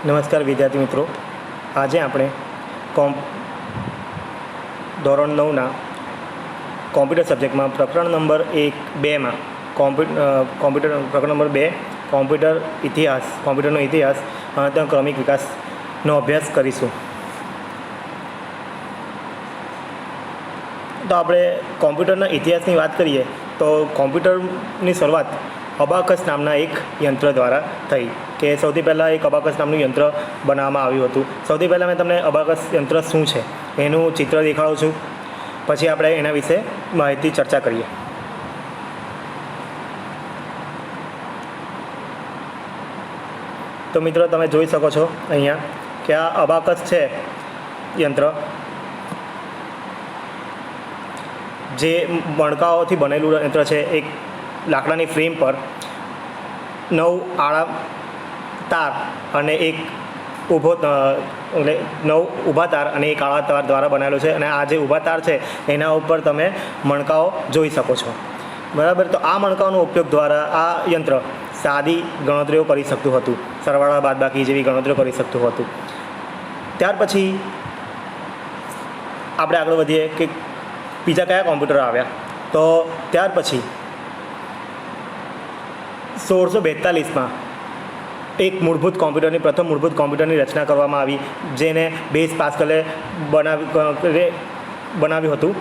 નમસ્કાર વિદ્યાર્થી મિત્રો, આજે આપણે ધોરણ 9ના કોમ્પ્યુટર સબ્જેક્ટમાં પ્રકરણ નંબર 2માં કોમ્પ્યુટર પ્રકરણ નંબર 2 કોમ્પ્યુટરનો ઇતિહાસ અને ક્રમિક વિકાસનો અભ્યાસ કરીશું. તો આપણે કોમ્પ્યુટરના ઇતિહાસની વાત કરીએ તો કોમ્પ્યુટરની શરૂઆત અબાકસ નામના એક યંત્ર દ્વારા થઈ. કે સૌથી પહેલાં એક અબાકસ નામનું યંત્ર બનાવવામાં આવ્યું હતું. સૌથી પહેલાં મેં તમને અબાકસ યંત્ર શું છે એનું ચિત્ર દેખાડું છું, પછી આપણે એના વિશે માહિતી ચર્ચા કરીએ. તો મિત્રો, તમે જોઈ શકો છો અહીંયા કે આ અબાકસ છે યંત્ર, જે મણકાઓથી બનેલું યંત્ર છે. એક લાકડાની ફ્રેમ પર 9 આડા તાર અને એક ઊભો એટલે 9 ઊભા તાર અને એક આડા તાર દ્વારા બનાવેલું છે. અને આ જે ઊભા તાર છે એના ઉપર તમે મણકાઓ જોઈ શકો છો, બરાબર. તો આ મણકાઓનો ઉપયોગ દ્વારા આ યંત્ર સાદી ગણતરીઓ કરી શકતું હતું, સરવાળા બાદબાકી જેવી ગણતરીઓ કરી શકતું હતું. ત્યાર પછી આપણે આગળ વધીએ કે બીજા કયા કોમ્પ્યુટર આવ્યા. તો ત્યાર પછી 1642માં એક પ્રથમ મૂળભૂત કોમ્પ્યુટરની રચના કરવામાં આવી, જેને બેઝ પાસ્કલે બનાવ્યું હતું,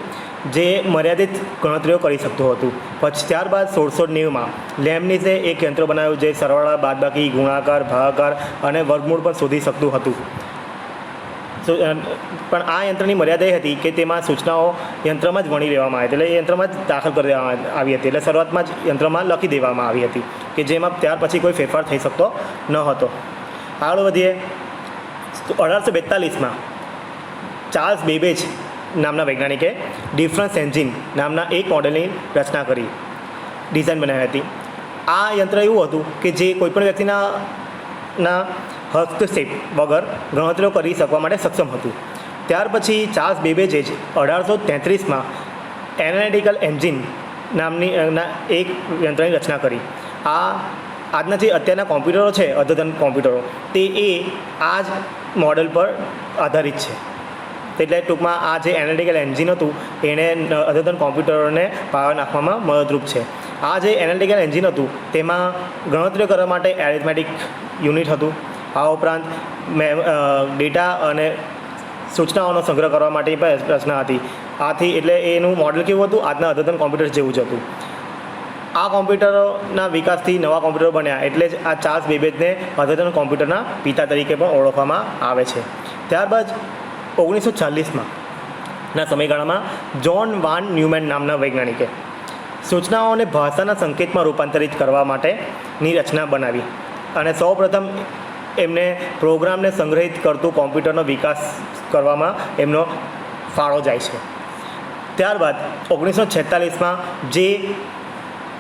જે મર્યાદિત ગણતરીઓ કરી શકતું હતું. પછી ત્યારબાદ 1690માં લેબનીઝે એક યંત્ર બનાવ્યું, જે સરવાળા બાદબાકી, ગુણાકાર, ભાગાકાર અને વર્ગમૂળ પણ શોધી શકતું હતું. પણ આ યંત્રની મર્યાદા એ હતી કે તેમાં સૂચનાઓ યંત્રમાં જ વણી લેવામાં આવી હતી, એટલે યંત્રમાં જ દાખલ કરી દેવામાં આવી હતી. એટલે શરૂઆતમાં જ યંત્રમાં લખી દેવામાં આવી હતી, કે જેમાં ત્યાર પછી કોઈ ફેરફાર થઈ શકતો ન હતો. આગળ વધીએ. 1842માં ચાર્લ્સ બેબેજ નામના વૈજ્ઞાનિકે ડિફરન્સ એન્જિન નામના એક મોડેલની રચના કરી, ડિઝાઇન બનાવી હતી. આ યંત્ર એવું હતું કે જે કોઈપણ વ્યક્તિના હસ્તક્ષેપ વગર ગણતરીઓ કરી શકવા માટે સક્ષમ હતું. ત્યાર પછી ચાર્લ્સ બેબેજે 1833માં એનાલિટિકલ એન્જિન નામની એક યંત્રની રચના કરી. આજના જે અત્યારના કોમ્પ્યુટરો છે, અદ્યતન કોમ્પ્યુટરો, તે આ જ મોડેલ પર આધારિત છે. એટલે ટૂંકમાં આ જે એનાલિટિકલ એન્જિન હતું એણે અદ્યતન કોમ્પ્યુટરોને પાવર નાખવામાં મદદરૂપ છે. આ જે એનાલિટિકલ એન્જિન હતું તેમાં ગણતરીઓ કરવા માટે એરિથમેટિક યુનિટ હતું. આ ઉપરાંત ડેટા અને સૂચનાઓનો સંગ્રહ કરવા માટે પણ રચના હતી. આથી એટલે એનું મોડેલ કેવું હતું, આજના અદ્યતન કોમ્પ્યુટર જેવું જ હતું. આ કોમ્પ્યુટરોના વિકાસથી નવા કોમ્પ્યુટરો બન્યા, એટલે જ આ ચાર્લ્સ બેબેજને અદ્યતન કોમ્પ્યુટરના પિતા તરીકે પણ ઓળખવામાં આવે છે. ત્યારબાદ 1940ના સમયગાળામાં જ્હોન વાન ન્યુમેન નામના વૈજ્ઞાનિકે સૂચનાઓને ભાષાના સંકેતમાં રૂપાંતરિત કરવા માટેની રચના બનાવી, અને સૌપ્રથમ એમને પ્રોગ્રામને સંગ્રહિત કરતું કોમ્પ્યુટરનો વિકાસ કરવામાં એમનો ફાળો જાય છે. ત્યારબાદ 1946માં જે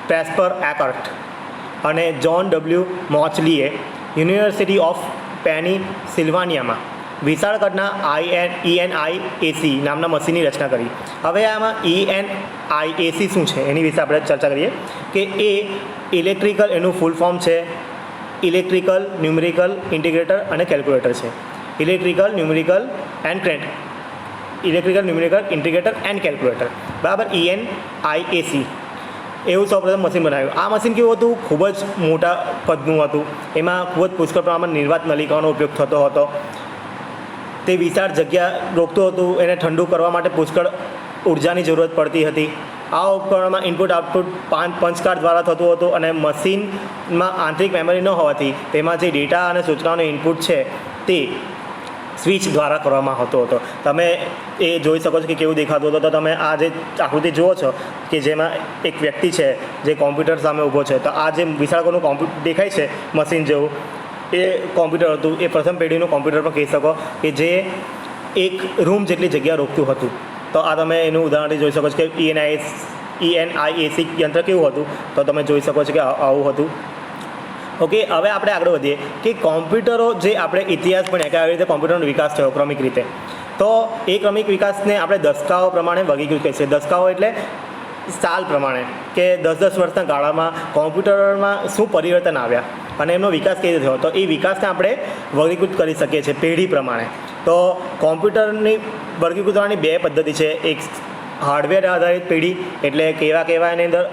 પ્રેસ્પર એકર્ટ અને જ્હોન ડબલ્યુ મોચલીએ યુનિવર્સિટી ઓફ પેનિસિલ્વાનિયામાં વિશાળ કદના ENIAC નામના મશીનની રચના કરી. હવે આમાં ENIAC શું છે એની વિશે આપણે ચર્ચા કરીએ. કે ઇલેક્ટ્રિકલ, એનું ફૂલ ફોર્મ છે ઇલેક્ટ્રિકલ ન્યુમેરિકલ ઇન્ટિગ્રેટર અને કેલ્ક્યુલેટર છે. Electrical numerical integrator and calculator, બરાબર. ENIAC એવું સૌપ્રથમ મશીન બનાવ્યું. આ મશીન કેવું હતું, ખૂબ જ મોટા કદનું હતું. એમાં ખૂબ જ પુષ્કળ પ્રમાણમાં નિર્વાત નલિકાનો ઉપયોગ થતો હતો. તે વિશાળ જગ્યા રોકતું હતું. એને ઠંડુ કરવા માટે પુષ્કળ ઉર્જાની જરૂરત પડતી હતી. આ ઉપકરણમાં ઇનપુટ આઉટપુટ પંચકાર્ડ દ્વારા થતું હતું, અને મશીનમાં આંતરિક મેમરી ન હોવાથી તેમાં જે ડેટા અને સૂચનાઓનો ઇનપુટ છે તે સ્વિચ દ્વારા કરવામાં આવતો હતો. તમે એ જોઈ શકો છો કે કેવું દેખાતું હતું. તો તમે આ જે આકૃતિ જુઓ છો કે જેમાં એક વ્યક્તિ છે જે કોમ્પ્યુટર સામે ઊભો છે, તો આ જે વિશાળ કદનું કોમ્પ્યુટર દેખાય છે મશીન જેવું, એ કોમ્પ્યુટર હતું. એ પ્રથમ પેઢીનું કોમ્પ્યુટર પણ કહી શકો કે જે એક રૂમ જેટલી જગ્યા રોકતું હતું. તો આ તમે એનું ઉદાહરણ જોઈ શકો છો કે ENIAC યંત્ર કેવું હતું, તો તમે જોઈ શકો છો કે આવું હતું. ઓકે, હવે આપણે આગળ વધીએ કે કોમ્પ્યુટરો જે આપણે ઇતિહાસ ભણ્યા કે આવી રીતે કોમ્પ્યુટરનો વિકાસ થયો ક્રમિક રીતે. તો એ ક્રમિક વિકાસને આપણે દસકાઓ પ્રમાણે વર્ગીકૃત કરીએ છીએ. દસકાઓ એટલે સાલ પ્રમાણે, કે 10-10 વર્ષના ગાળામાં કોમ્પ્યુટરમાં શું પરિવર્તન આવ્યા. અને એમનો વિકાસ કઈ રીતે થયો, તો એ વિકાસને આપણે વર્ગીકૃત કરી શકીએ છીએ પેઢી પ્રમાણે. તો કોમ્પ્યુટરની વર્ગીકૃત કરવાની બે પદ્ધતિ છે. એક હાર્ડવેર આધારિત પેઢી, એટલે કેવા એની અંદર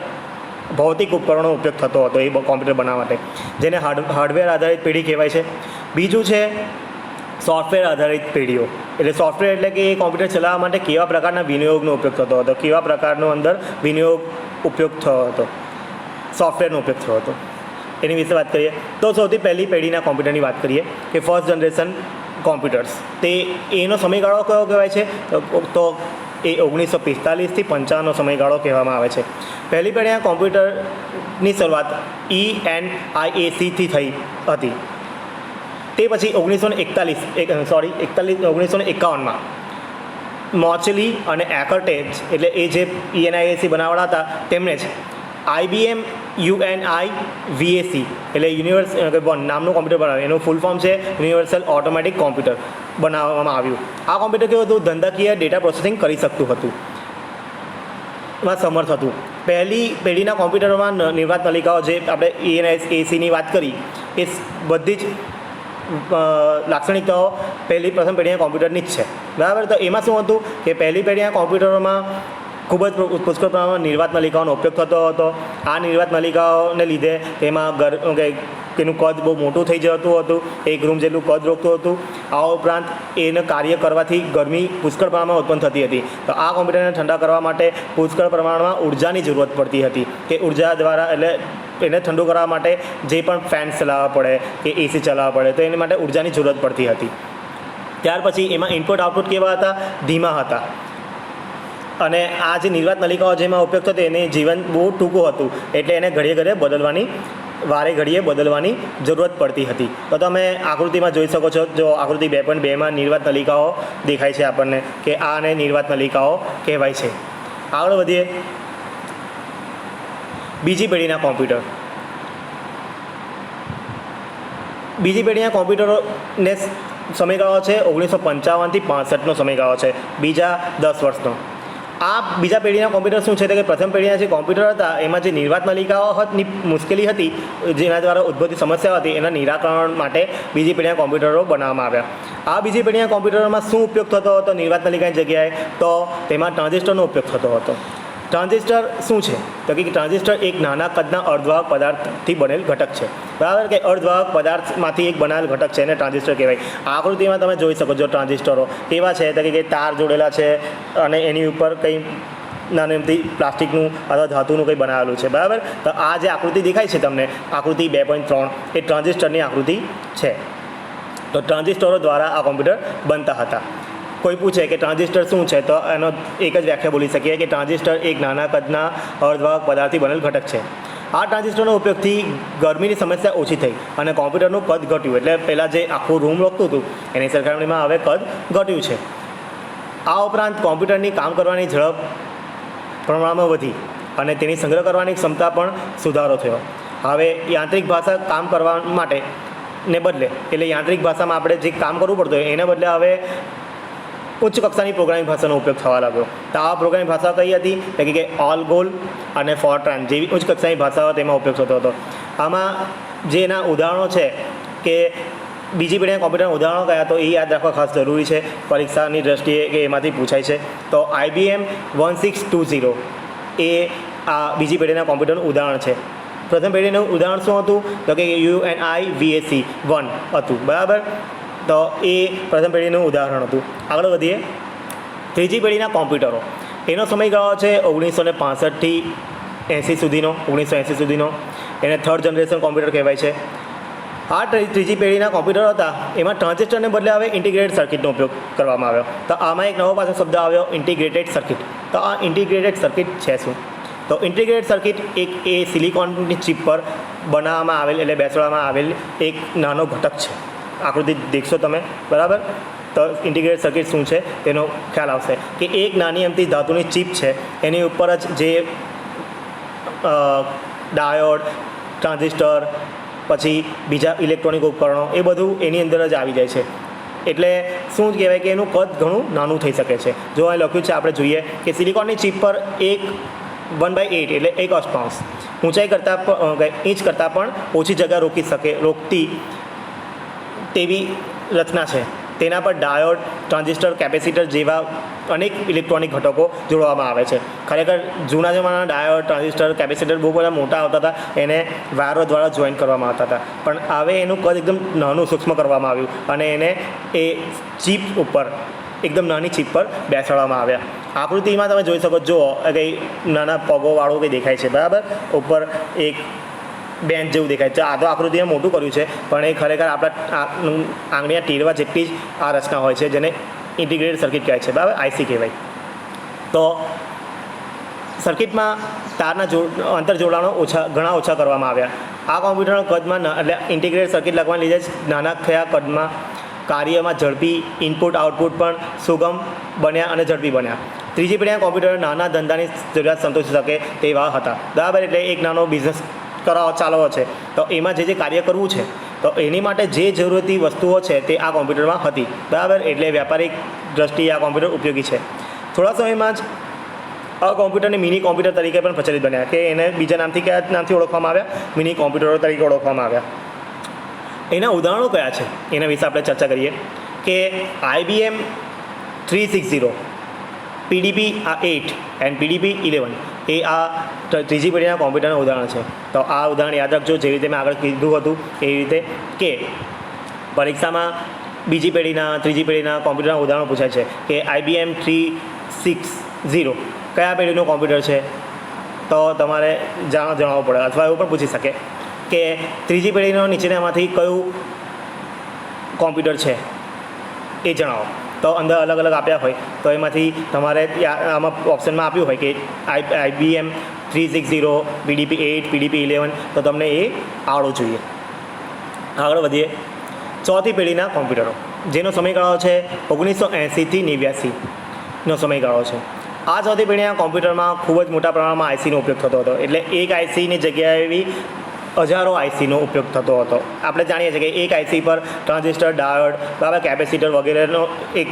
ભૌતિક ઉપકરણોનો ઉપયોગ થતો હતો એ કોમ્પ્યુટર બનાવવા માટે, જેને હાર્ડવેર આધારિત પેઢી કહેવાય છે. બીજું છે સોફ્ટવેર આધારિત પેઢીઓ. એટલે સોફ્ટવેર એટલે કે એ કોમ્પ્યુટર ચલાવવા માટે કેવા પ્રકારના વિનિયોગનો ઉપયોગ થતો હતો, કેવા પ્રકારનો અંદર વિનિયોગ ઉપયોગ થયો હતો, સોફ્ટવેરનો ઉપયોગ થયો હતો, એની વિશે વાત કરીએ. તો સૌથી પહેલી પેઢીના કોમ્પ્યુટરની વાત કરીએ કે ફર્સ્ટ જનરેશન કોમ્પ્યુટર્સ. તે એનો સમયગાળો કયો કહેવાય છે, તો એ 1945 થી 55નો સમયગાળો કહેવામાં આવે છે. પહેલી પેઢીના કોમ્પ્યુટરની શરૂઆત ENIACથી થઈ હતી. તે પછી 1951માં મોચલી અને એકર્ટેજ, એટલે એ જે ENIAC બનાવવાના હતા તેમણે જ IBM UNIVAC એટલે યુનિવર્સ નામનું કોમ્પ્યુટર બનાવ્યું. એનું ફૂલ ફોર્મ છે યુનિવર્સલ ઓટોમેટિક કોમ્પ્યુટર બનાવવામાં આવ્યું. આ કોમ્પ્યુટર કેવું હતું, ધંધાકીય ડેટા પ્રોસેસિંગ કરી શકતું હતું, એમાં સમર્થ હતું. પહેલી પેઢીના કોમ્પ્યુટરોમાં નિર્વાત નલિકાઓ, જે આપણે ENIACની વાત કરી, એ બધી જ લાક્ષણિકતાઓ પ્રથમ પેઢીના કોમ્પ્યુટરની જ છે, બરાબર. તો એમાં શું હતું કે પહેલી પેઢીના કોમ્પ્યુટરોમાં ખૂબ જ પુષ્કળ પ્રમાણમાં નિર્વાત નલિકાઓનો ઉપયોગ થતો હતો. આ નિર્વાત નલિકાઓને લીધે તેમાં તેનું કદ બહુ મોટું થઈ જતું હતું, 1 રૂમ જેટલું કદ રોકતું હતું. આ ઉપરાંત એને કાર્ય કરવાથી ગરમી પુષ્કળ પ્રમાણમાં ઉત્પન્ન થતી હતી. તો આ કોમ્પ્યુટરને ઠંડા કરવા માટે પુષ્કળ પ્રમાણમાં ઉર્જાની જરૂરત પડતી હતી. કે ઉર્જા દ્વારા એટલે એને ઠંડુ કરવા માટે જે પણ ફેન ચલાવવા પડે કે AC ચલાવવા પડે, તો એની માટે ઉર્જાની જરૂરત પડતી હતી. ત્યાર પછી એમાં ઇનપુટ આઉટપુટ કેવા હતા, ધીમા હતા. અને આ જે નિર્વાત નલિકાઓ જેમાં ઉપયોગ થતો એનું જીવન બહુ ટૂંકું હતું, એટલે એને વારે ઘડીએ બદલવાની જરૂરત પડતી હતી. તો તમે આકૃતિમાં જોઈ શકો છો, જો આકૃતિ 2.2માં નિર્વાત નલિકાઓ દેખાય છે આપણને, કે આને નિર્વાત નલિકાઓ કહેવાય છે. આગળ વધીએ. બીજી પેઢીના કોમ્પ્યુટર. બીજી પેઢીના કોમ્પ્યુટરોને સમયગાળો છે 1955 થી 65નો સમયગાળો છે, બીજા 10 વર્ષનો. આ બીજા પેઢીના કોમ્પ્યુટર શું છે, તો કે પ્રથમ પેઢીના જે કોમ્પ્યુટર હતા એમાં જે નિર્વાત નલિકાઓની મુશ્કેલી હતી, જેના દ્વારા ઉદ્ભવતી સમસ્યાઓ હતી, એના નિરાકરણ માટે બીજી પેઢીના કોમ્પ્યુટરો બનાવવામાં આવ્યા. આ બીજી પેઢીના કોમ્પ્યુટરોમાં શું ઉપયોગ થતો હતો નિર્વાત નલિકાની જગ્યાએ, તો તેમાં ટ્રાન્ઝિસ્ટરનો ઉપયોગ થતો હતો. ટ્રાન્ઝિસ્ટર શું છે, તો કે ટ્રાન્ઝિસ્ટર એક નાના કદના અર્ધવાહક પદાર્થથી બનેલ ઘટક છે, બરાબર. કે અર્ધવાહક પદાર્થમાંથી એક બનાવેલ ઘટક છે એને ટ્રાન્ઝિસ્ટર કહેવાય. આકૃતિમાં તમે જોઈ શકો છો ટ્રાન્ઝિસ્ટરો કેવા છે, તો કે તાર જોડેલા છે અને એની ઉપર કંઈ નાની પ્લાસ્ટિકનું અથવા ધાતુનું કંઈ બનાવેલું છે, બરાબર. તો આ જે આકૃતિ દેખાય છે તમને, આકૃતિ 2.3, એ ટ્રાન્ઝિસ્ટરની આકૃતિ છે. તો ટ્રાન્ઝિસ્ટરો દ્વારા આ કોમ્પ્યુટર બનતા હતા. કોઈ પૂછે કે ટ્રાન્ઝિસ્ટર શું છે, તો એનો એક જ વ્યાખ્યા બોલી શકીએ કે ટ્રાન્ઝિસ્ટર એક નાના કદના અર્ધવાહક પદાર્થથી બનેલ ઘટક છે. આ ટ્રાન્ઝિસ્ટરનો ઉપયોગથી ગરમીની સમસ્યા ઓછી થઈ અને કોમ્પ્યુટરનું કદ ઘટ્યું. એટલે પહેલાં જે આખું રૂમ લાગતું હતું એની સરખામણીમાં હવે કદ ઘટ્યું છે. આ ઉપરાંત કોમ્પ્યુટરની કામ કરવાની ઝડપ પ્રમાણમાં વધી અને તેની સંગ્રહ કરવાની ક્ષમતા પણ સુધારો થયો. હવે યાંત્રિક ભાષા કામ કરવા માટે ને બદલે, એટલે યાંત્રિક ભાષામાં આપણે જે કામ કરવું પડતું હોય એને બદલે હવે ઉચ્ચ કક્ષાની પ્રોગ્રામિંગ ભાષાનો ઉપયોગ થવા લાગ્યો. તો આ પ્રોગ્રામિંગ ભાષા કઈ હતી, કે ઓલગોલ અને ફોર્ટ્રાન જેવી ઉચ્ચ કક્ષાની ભાષાઓ તેમાં ઉપયોગ થતો હતો. આમાં જે એના ઉદાહરણો છે કે બીજી પેઢીના કોમ્પ્યુટરના ઉદાહરણો કયા, તો એ યાદ રાખવા ખાસ જરૂરી છે પરીક્ષાની દ્રષ્ટિએ, કે એમાંથી પૂછાય છે. તો IBM 1620 એ આ બીજી પેઢીના કોમ્પ્યુટરનું ઉદાહરણ છે. પ્રથમ પેઢીનું ઉદાહરણ શું હતું, તો કે UNIVAC 1 હતું, બરાબર. તો એ પ્રથમ પેઢીનું ઉદાહરણ હતું. આગળ વધીએ. ત્રીજી પેઢીના કોમ્પ્યુટરો, એનો સમયગાળો છે 1965 થી 1980 સુધીનો. એને થર્ડ જનરેશન કોમ્પ્યુટર કહેવાય છે. આ ત્રીજી પેઢીના કોમ્પ્યુટર હતા એમાં ટ્રાન્ઝિસ્ટરને બદલે હવે ઇન્ટિગ્રેટેડ સર્કિટનો ઉપયોગ કરવામાં આવ્યો. તો આમાં એક નવો પાછો શબ્દ આવ્યો, ઇન્ટિગ્રેટેડ સર્કિટ. તો આ ઇન્ટિગ્રેટેડ સર્કિટ છે શું, તો ઇન્ટિગ્રેટેડ સર્કિટ એ સિલિકોનની ચિપ પર બનાવવામાં આવેલ, એટલે બેસાડવામાં આવેલ એક નાનો ઘટક છે. આકૃતિ દેખશો તમે, બરાબર. તો ઇન્ટિગ્રેટેડ સર્કિટ શું છે તેનો ખ્યાલ આવશે કે એક નાની અમથી ધાતુની ચિપ છે, એની ઉપર જ જે ડાયોડ, ટ્રાન્ઝિસ્ટર, પછી બીજા ઇલેક્ટ્રોનિક ઉપકરણો એ બધું એની અંદર જ આવી જાય છે. એટલે શું કહેવાય કે એનું કદ ઘણું નાનું થઈ શકે છે. જો અહીં લખ્યું છે આપણે જોઈએ કે સિલિકોનની ચિપ પર 1/8 એટલે 1 અષ્ટાંશ ઊંચાઈ કરતાં ઇંચ કરતાં પણ ઓછી જગ્યા રોકતી તેવી રચના છે. તેના પર ડાયોડ, ટ્રાન્ઝિસ્ટર, કેપેસિટર જેવા અનેક ઇલેક્ટ્રોનિક ઘટકો જોડવામાં આવે છે. ખરેખર જૂના જમાનાના ડાયોડ, ટ્રાન્ઝિસ્ટર, કેપેસિટર બહુ બધા મોટા આવતા હતા, એને વાયરો દ્વારા જોઈન કરવામાં આવતા હતા. પણ હવે એનું કદ એકદમ નાનું સૂક્ષ્મ કરવામાં આવ્યું અને એને એ ચીપ ઉપર એકદમ નાની ચીપ પર બેસાડવામાં આવ્યા. આકૃતિમાં તમે જોઈ શકો છો કંઈ નાના પગોવાળું કંઈ દેખાય છે, બરાબર. ઉપર એક બેન્ચ જેવું દેખાય છે. આ તો આકૃતિમાં મોટું કર્યું છે, પણ એ ખરેખર આપણા આંગળીના ટેરવા જેટલી જ આ રચના હોય છે, જેને ઇન્ટિગ્રેટેડ સર્કિટ કહેવાય છે, બરાબર, આઈસી કહેવાય. તો સર્કિટમાં તારના અંતર જોડાણો ઘણા ઓછા કરવામાં આવ્યા. આ કોમ્પ્યુટરના કદમાં એટલે ઇન્ટિગ્રેટેડ સર્કિટ લખવાને લીધે જ નાના થયા કદમાં કાર્યમાં ઝડપી ઇનપુટ આઉટપુટ પણ સુગમ બન્યા અને ઝડપી બન્યા. ત્રીજી પેઢીના કોમ્પ્યુટર નાના ધંધાની જરૂરિયાત સંતોષી શકે તેવા હતા, બરાબર. એટલે એક નાનો બિઝનેસ ચાલવો છે, તો એમાં જે કાર્ય કરવું છે, તો એની માટે જે જરૂરતી વસ્તુઓ છે તે આ કોમ્પ્યુટરમાં હતી, બરાબર. એટલે વ્યાપારિક દ્રષ્ટિએ આ કોમ્પ્યુટર ઉપયોગી છે. થોડા સમયમાં જ આ કોમ્પ્યુટરને મિની કોમ્પ્યુટર તરીકે પણ પ્રચલિત બન્યા, કે એને બીજા નામથી કયા નામથી ઓળખવામાં આવ્યા? મિની કોમ્પ્યુટરો તરીકે ઓળખવામાં આવ્યા. એના ઉદાહરણો કયા છે એના વિશે આપણે ચર્ચા કરીએ. કે IBM 360, PDP 8 એન્ડ PDP 11 એ આ ત્રીજી પેઢીના કોમ્પ્યુટરના ઉદાહરણ છે. તો આ ઉદાહરણ યાદ રાખજો, જેવી રીતે મેં આગળ કીધું હતું એવી રીતે, કે પરીક્ષામાં બીજી પેઢીના, ત્રીજી પેઢીના કોમ્પ્યુટરના ઉદાહરણો પૂછાય છે. કે IBM 360 કયા પેઢીનું કોમ્પ્યુટર છે, તો તમારે જણાવવું પડે. અથવા એવું પણ પૂછી શકે કે ત્રીજી પેઢીનો નીચેનામાંથી કયું કોમ્પ્યુટર છે એ જણાવો. તો અંદર અલગ અલગ આપ્યા હોય, તો એમાંથી તમારે આમાં ઓપ્શનમાં આપ્યું હોય કે IBM 360, PDP 8, PDP 11, તો તમને એ આવડવું જોઈએ. આગળ વધીએ. ચોથી પેઢીના કોમ્પ્યુટરો, જેનો સમયગાળો છે 1980 થી 89નો સમયગાળો છે. આ ચોથી પેઢીના કોમ્પ્યુટરમાં ખૂબ જ મોટા પ્રમાણમાં આઈસીનો ઉપયોગ થતો હતો. એટલે એક આઈસીની જગ્યાએ એવી હજારો આઈસીનો ઉપયોગ થતો હતો. આપણે જાણીએ છીએ કે એક આઈસી પર ટ્રાન્ઝિસ્ટર, ડાયોડ, બરાબર, કેપેસિટર વગેરેનો એક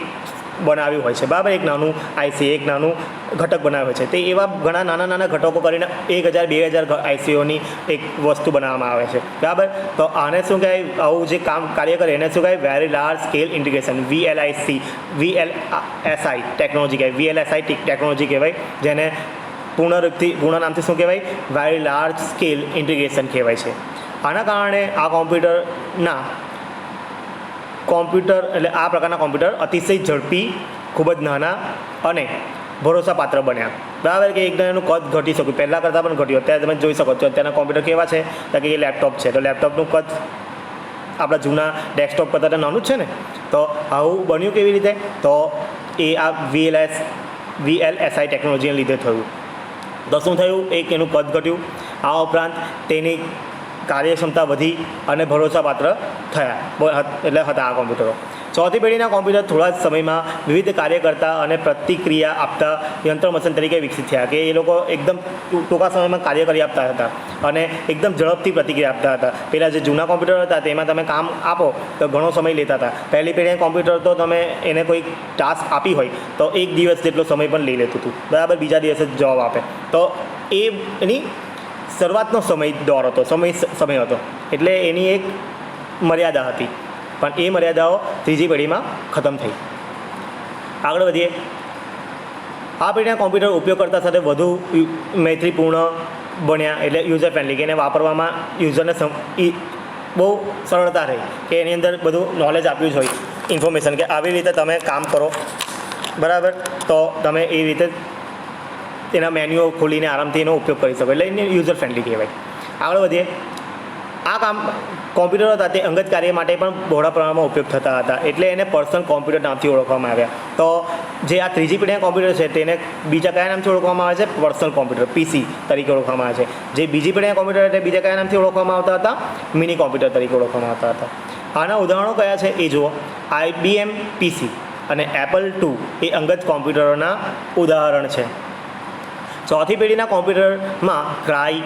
બનાવ્યું હોય છે, બરાબર. એક નાનું આઈસી, એક નાનું ઘટક બનાવ્યું હોય છે. તે એવા ઘણા નાના નાના ઘટકો કરીને 1000, 2000 આઈસીઓની એક વસ્તુ બનાવવામાં આવે છે, બરાબર. તો આને શું કહેવાય? આવું જે કાર્ય કરે એને શું કહેવાય? Very large scale integration, VLSI technology કહેવાય. VLSI ટેકનોલોજી કહેવાય, જેને પૂર્ણ નામથી શું કહેવાય? વેરી લાર્જ સ્કેલ ઇન્ટિગ્રેશન કહેવાય છે. આના કારણે આ એટલે આ પ્રકારના કોમ્પ્યુટર અતિશય ઝડપી, ખૂબ જ નાના અને ભરોસાપાત્ર બન્યા, બરાબર. કે એકદમ એનું કદ ઘટી શક્યું, પહેલાં કરતાં પણ ઘટ્યું. અત્યારે તમે જોઈ શકો છો અત્યારના કોમ્પ્યુટર કેવા છે, કે એ લેપટોપ છે, તો લેપટોપનું કદ આપણા જૂના ડેસ્કટોપ કરતાં નાનું જ છે ને. તો આવું બન્યું કેવી રીતે? તો એ આ VLSI ટેકનોલોજીને લીધે થયું. તો શું થયું? એક એનું કદ ઘટ્યું, આ ઉપરાંત તેની કાર્યક્ષમતા વધી અને ભરોસાપાત્ર થયા, એટલે હતા આ કોમ્પ્યુટરો. ચોથી પેઢીના કોમ્પ્યુટર થોડા જ સમયમાં વિવિધ કાર્ય કરતા અને પ્રતિક્રિયા આપતા યંત્ર મશીન તરીકે વિકસિત થયા. કે એ લોકો એકદમ ટૂંકા સમયમાં કાર્ય કરી આપતા હતા અને એકદમ ઝડપથી પ્રતિક્રિયા આપતા હતા. પહેલાં જે જૂના કોમ્પ્યુટર હતા તેમાં તમે કામ આપો તો ઘણો સમય લેતા હતા. પહેલી પેઢીના કોમ્પ્યુટર તો તમે એને કોઈ ટાસ્ક આપી હોય તો 1 દિવસ જેટલો સમય પણ લઈ લેતું હતું, બરાબર. બીજા દિવસે જ જવાબ આપે. તો એની શરૂઆતનો દોર હતો, સમય હતો. એટલે એની એક મર્યાદા હતી, પણ એ મર્યાદાઓ ત્રીજી પેઢીમાં ખતમ થઈ. આગળ વધીએ. આ પેઢીના કોમ્પ્યુટર ઉપયોગકર્તા સાથે વધુ મૈત્રીપૂર્ણ બન્યા, એટલે યુઝર ફ્રેન્ડલી, કે એને વાપરવામાં યુઝરને બહુ સરળતા રહી, કે એની અંદર બધું નોલેજ આપ્યું જ હોય, ઇન્ફોર્મેશન, કે આવી રીતે તમે કામ કરો, બરાબર. તો તમે એ રીતે તેના મેન્યુઓ ખોલીને આરામથી એનો ઉપયોગ કરી શકો. એટલે એને યુઝર ફ્રેન્ડલી કહેવાય. આગળ વધીએ. આ કોમ્પ્યુટરો હતા તે અંગત કાર્ય માટે પણ બહોળા પ્રમાણમાં ઉપયોગ થતા હતા, એટલે એને પર્સનલ કોમ્પ્યુટર નામથી ઓળખવામાં આવ્યા. તો જે આ ત્રીજી પેઢીના કોમ્પ્યુટર છે તેને બીજા કયા નામથી ઓળખવામાં આવે છે? પર્સનલ કોમ્પ્યુટર, PC તરીકે ઓળખવામાં આવે છે. જે બીજી પેઢીના કોમ્પ્યુટર તે બીજા કયા નામથી ઓળખવામાં આવતા હતા? મિની કોમ્પ્યુટર તરીકે ઓળખવામાં આવતા હતા. આના ઉદાહરણો કયા છે એ જુઓ. IBM PC અને Apple II એ અંગત કોમ્પ્યુટરોના ઉદાહરણ છે. ચોથી પેઢીના કોમ્પ્યુટરમાં ક્રાઈ